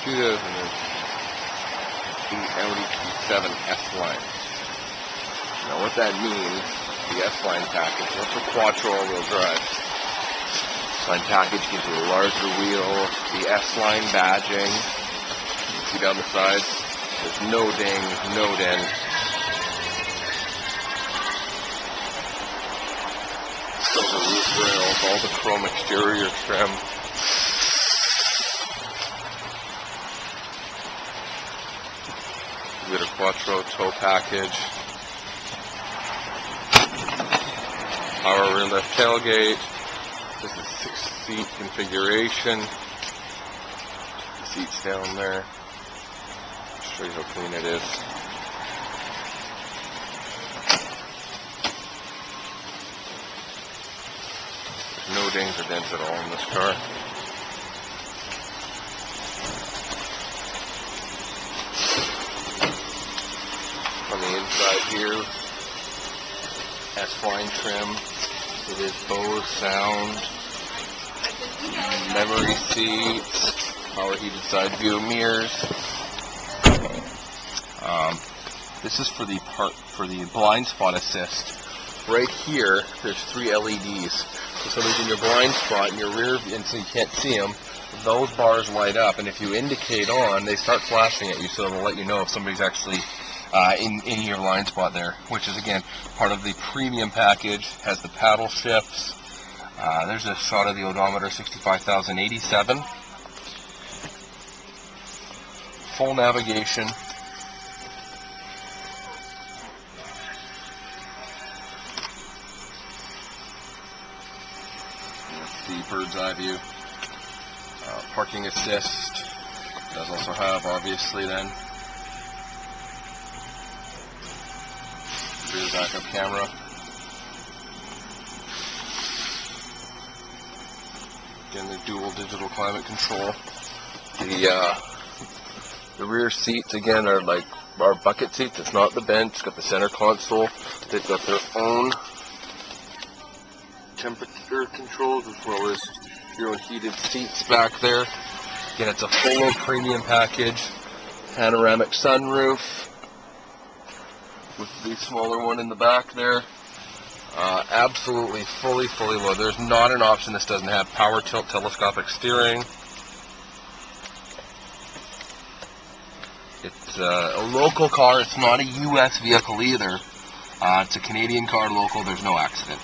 2008 Audi Q7 S-Line. Now what that means, the S-Line package, that's a Quattro all-wheel drive. S-Line package gives you a larger wheel, the S-Line badging. You can see down the sides, there's no dings, no dents. Silver roof rails, all the chrome exterior trim. You get a Quattro tow package. Power rear lift tailgate. This is 6-seat configuration. The seats down there. I'll show you how clean it is. There's no dings or dents at all in this car. On the inside here, S-Line trim. It is Bose sound, memory seats, power heated side view mirrors. This is for the blind spot assist. Right here, there's 3 LEDs. So somebody's in your blind spot in your rear, and so you can't see them. Those bars light up, and if you indicate on, they start flashing at you, so it'll let you know if somebody's actually in your blind spot there, which is again part of the premium package. Has the paddle shifts. There's a shot of the odometer, 65,087. Full navigation. That's the bird's eye view. Parking assist. Does also have, obviously, then rear backup camera. Again, the dual digital climate control. The rear seats again are bucket seats. It's not the bench. It's got the center console. They've got their own temperature controls as well as your own heated seats back there. Again, it's a full premium package. Panoramic sunroof with the smaller one in the back there. Absolutely fully loaded. There's not an option this doesn't have. Power tilt telescopic steering. It's a local car. It's not a US vehicle either. It's a Canadian car, local. There's no accidents.